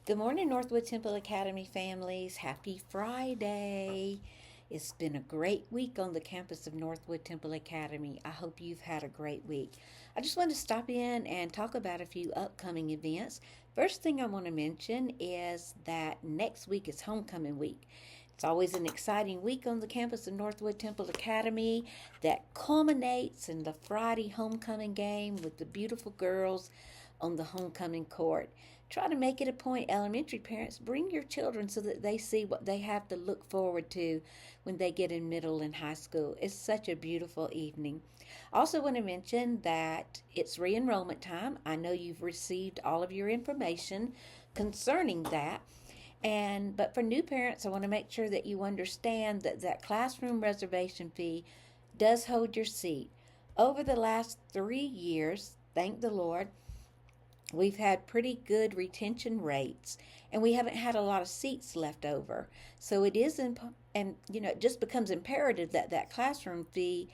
Good morning, Northwood Temple Academy families. Happy Friday. It's been a great week on the campus of Northwood Temple Academy. I hope you've had a great week. I just wanted to stop in and talk about a few upcoming events. First thing I want to mention is that next week is homecoming week. It's always an exciting week on the campus of Northwood Temple Academy that culminates in the Friday homecoming game with the beautiful girls on the homecoming court. Try to make it a point, elementary parents, bring your children so that they see what they have to look forward to when they get in middle and high school. It's such a beautiful evening. Also want to mention that it's re-enrollment time. I know you've received all of your information concerning that. But for new parents, I want to make sure that you understand that that classroom reservation fee does hold your seat. Over the last 3 years, thank the Lord, we've had pretty good retention rates, and we haven't had a lot of seats left over. So it is, it just becomes imperative that that classroom fee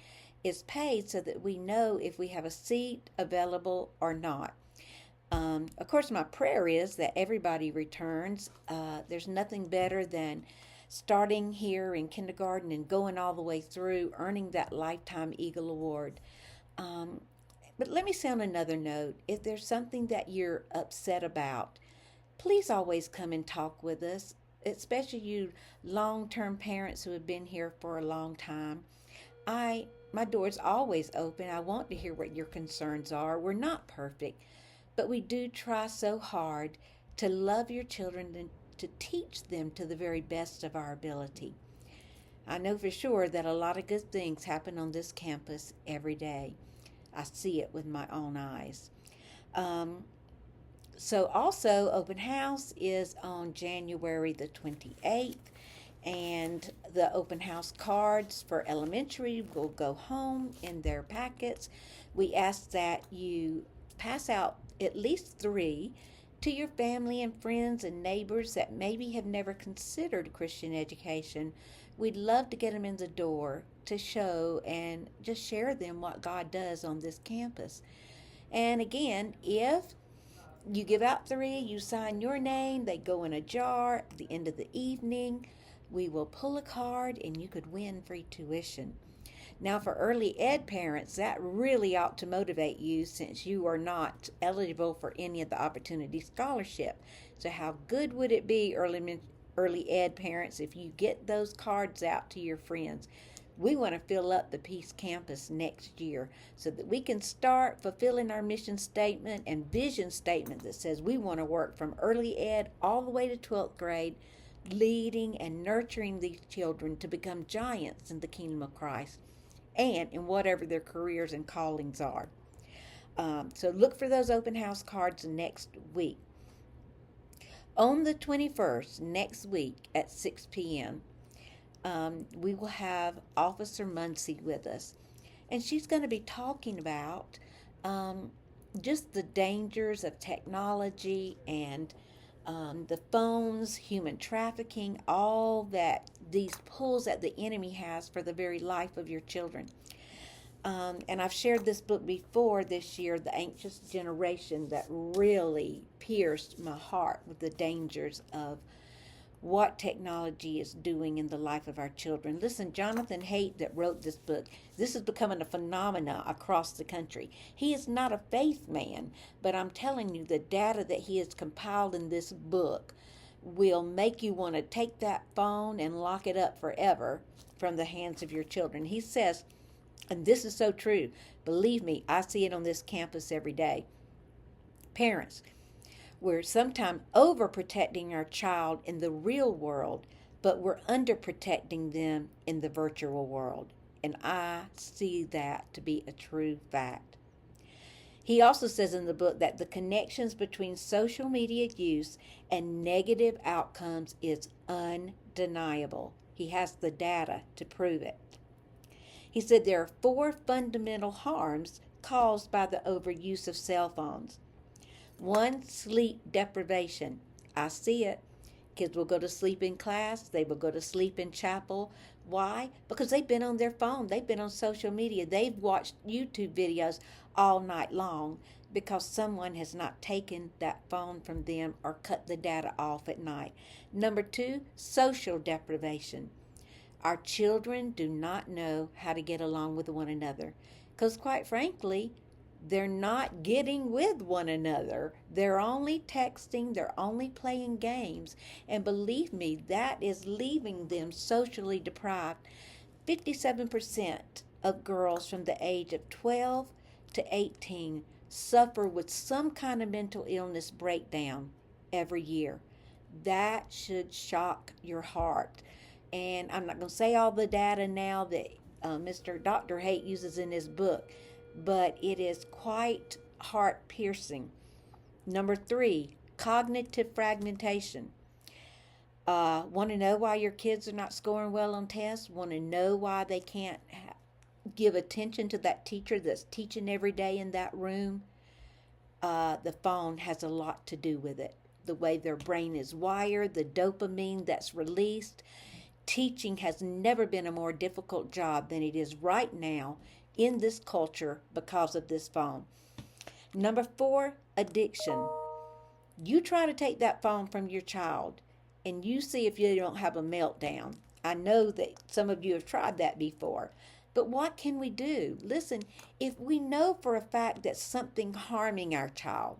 is paid so that we know if we have a seat available or not. Of course, my prayer is that everybody returns. There's nothing better than starting here in kindergarten and going all the way through, earning that Lifetime Eagle Award. But let me say on another note, if there's something that you're upset about, please always come and talk with us, especially you long-term parents who have been here for a long time. My door's always open. I want to hear what your concerns are. We're not perfect, but we do try so hard to love your children and to teach them to the very best of our ability. I know for sure that a lot of good things happen on this campus every day. I see it with my own eyes. So also, open house is on January the 28th, and the open house cards for elementary will go home in their packets. We ask that you pass out at least 3 to your family and friends and neighbors that maybe have never considered Christian education. We'd love to get them in the door to show and just share them what God does on this campus. And again, if you give out 3, you sign your name, they go in a jar at the end of the evening. We will pull a card and you could win free tuition. Now, for early ed parents, that really ought to motivate you since you are not eligible for any of the Opportunity Scholarship. So how good would it be, early ed parents, if you get those cards out to your friends? We want to fill up the Peace Campus next year so that we can start fulfilling our mission statement and vision statement that says we want to work from early ed all the way to 12th grade, leading and nurturing these children to become giants in the kingdom of Christ and in whatever their careers and callings are. So look for those open house cards next week. On the 21st, next week at 6 p.m., we will have Officer Muncie with us. And she's going to be talking about just the dangers of technology and the phones, human trafficking, all that these pulls that the enemy has for the very life of your children. And I've shared this book before this year, The Anxious Generation, that really pierced my heart with the dangers of what technology is doing in the life of our children. Listen, Jonathan Haidt, that wrote this book, this is becoming a phenomenon across the country. He is not a faith man, but I'm telling you, the data that he has compiled in this book will make you want to take that phone and lock it up forever from the hands of your children. He says, and this is so true, believe me, I see it on this campus every day. Parents, we're sometimes overprotecting our child in the real world, but we're underprotecting them in the virtual world. And I see that to be a true fact. He also says in the book that the connections between social media use and negative outcomes is undeniable. He has the data to prove it. He said there are 4 fundamental harms caused by the overuse of cell phones. 1, sleep deprivation. I see it. Kids will go to sleep in class. They will go to sleep in chapel. Why? Because they've been on their phone. They've been on social media. They've watched YouTube videos all night long. because someone has not taken that phone from them or cut the data off at night. Number two, social deprivation. Our children do not know how to get along with one another because, quite frankly, they're not getting with one another. They're only texting, they're only playing games. And believe me, that is leaving them socially deprived. 57% of girls from the age of 12 to 18 suffer with some kind of mental illness breakdown every year. That should shock your heart. And I'm not going to say all the data now that Mr. Dr. Haight uses in his book, but it is quite heart piercing. Number three, cognitive fragmentation. Want to know why your kids are not scoring well on tests? Want to know why they can't give attention to that teacher that's teaching every day in that room? The phone has a lot to do with it. The way their brain is wired, the dopamine that's released. Teaching has never been a more difficult job than it is right now in this culture because of this phone. Number four, addiction. You try to take that phone from your child and you see if you don't have a meltdown. I know that some of you have tried that before. But what can we do? Listen, if we know for a fact that something harming our child,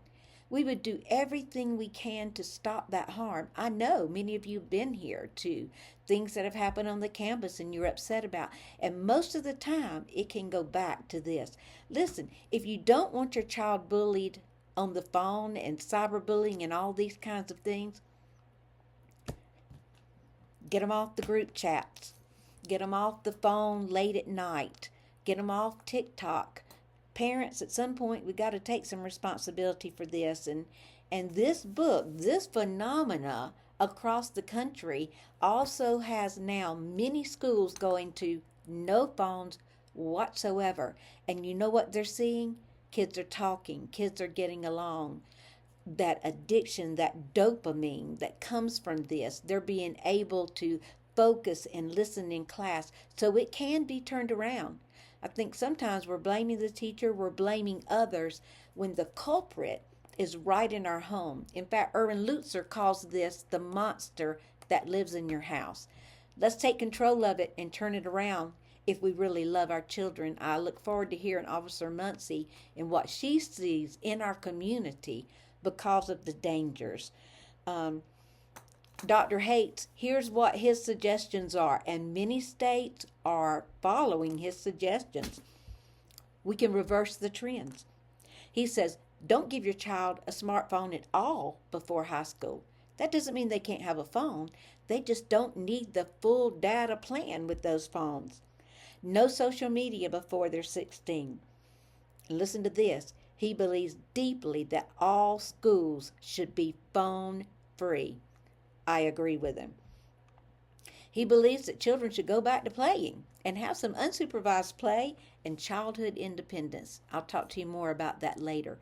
we would do everything we can to stop that harm. I know many of you have been here too. Things that have happened on the campus and you're upset about. And most of the time, it can go back to this. Listen, if you don't want your child bullied on the phone and cyberbullying and all these kinds of things, get them off the group chats. Get them off the phone late at night. Get them off TikTok. Parents, at some point, we got to take some responsibility for this. And this book, this phenomena across the country also has now many schools going to no phones whatsoever. And you know what they're seeing? Kids are talking. Kids are getting along. That addiction, that dopamine that comes from this, they're being able to focus and listen in class. So it can be turned around. I think sometimes we're blaming the teacher, we're blaming others when the culprit is right in our home. In fact, Erwin Lutzer calls this the monster that lives in your house. Let's take control of it and turn it around if we really love our children. I look forward to hearing Officer Muncie and what she sees in our community because of the dangers. Dr. Haight, here's what his suggestions are, and many states are following his suggestions. We can reverse the trends. He says, don't give your child a smartphone at all before high school. That doesn't mean they can't have a phone. They just don't need the full data plan with those phones. No social media before they're 16. Listen to this. He believes deeply that all schools should be phone free. I agree with him. He believes that children should go back to playing and have some unsupervised play and childhood independence. I'll talk to you more about that later.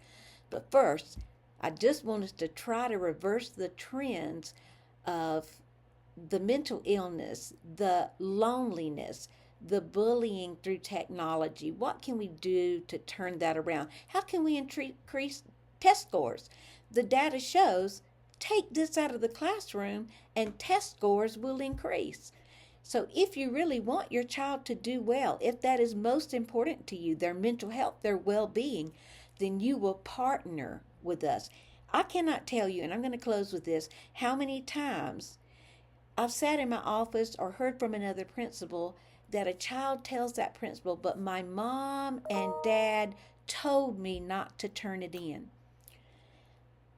But first, I just want us to try to reverse the trends of the mental illness, the loneliness, the bullying through technology. What can we do to turn that around? How can we increase test scores? The data shows take this out of the classroom and test scores will increase. So if you really want your child to do well, if that is most important to you, their mental health, their well-being, then you will partner with us. I cannot tell you, and I'm going to close with this, how many times I've sat in my office or heard from another principal that a child tells that principal, but my mom and dad told me not to turn it in.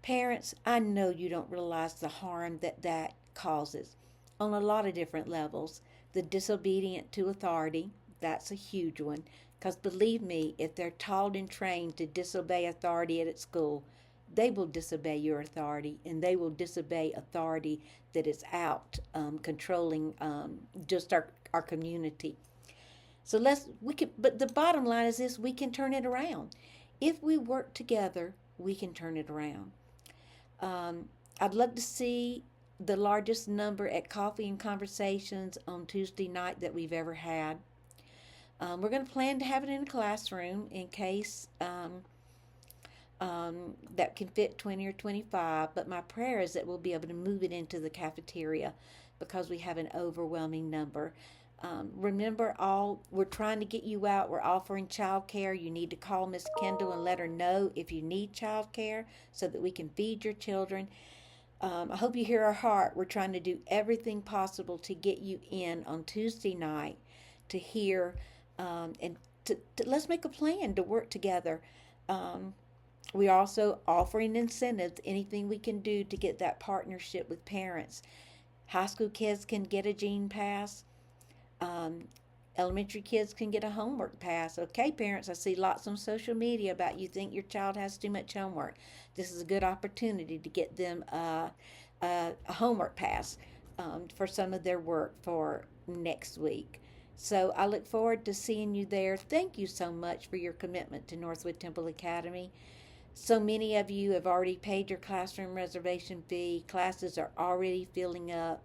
Parents, I know you don't realize the harm that causes on a lot of different levels. The disobedient to authority, that's a huge one. Because believe me, if they're taught and trained to disobey authority at school, they will disobey your authority, and they will disobey authority that is out controlling just our community. So but the bottom line is this: we can turn it around. If we work together, we can turn it around. I'd love to see the largest number at Coffee and Conversations on Tuesday night that we've ever had. We're going to plan to have it in a classroom in case that can fit 20 or 25, but my prayer is that we'll be able to move it into the cafeteria because we have an overwhelming number. Remember, we're trying to get you out. We're offering child care. You need to call Miss Kendall and let her know if you need child care so that we can feed your children. I hope you hear our heart. We're trying to do everything possible to get you in on Tuesday night to hear and let's make a plan to work together. Um, we're also offering incentives, anything we can do to get that partnership with parents. High school kids can get a gene pass. Um, Elementary kids can get a homework pass. Okay, parents, I see lots on social media about you think your child has too much homework. This is a good opportunity to get them a homework pass for some of their work for next week. So I look forward to seeing you there. Thank you so much for your commitment to Northwood Temple Academy. So many of you have already paid your classroom reservation fee. Classes are already filling up.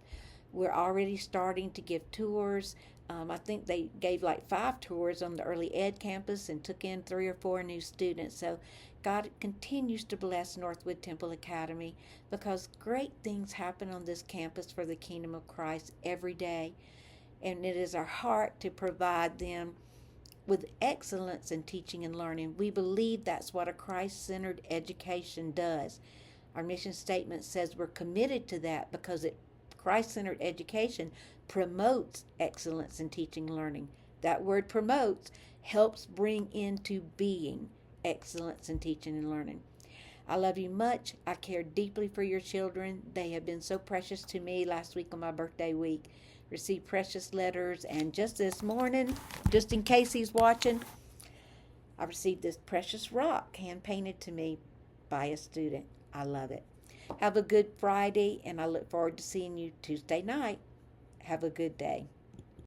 We're already starting to give tours. I think they gave like 5 tours on the early ed campus and took in 3 or 4 new students. So God continues to bless Northwood Temple Academy because great things happen on this campus for the kingdom of Christ every day. And it is our heart to provide them with excellence in teaching and learning. We believe that's what a Christ-centered education does. Our mission statement says we're committed to that because Christ-centered education promotes excellence in teaching and learning. That word promotes helps bring into being excellence in teaching and learning. I love you much. I care deeply for your children. They have been so precious to me. Last week on my birthday week, received precious letters, and just this morning, just in case he's watching, I received this precious rock hand painted to me by a student. I love it. Have a good Friday, and I look forward to seeing you Tuesday night. Have a good day.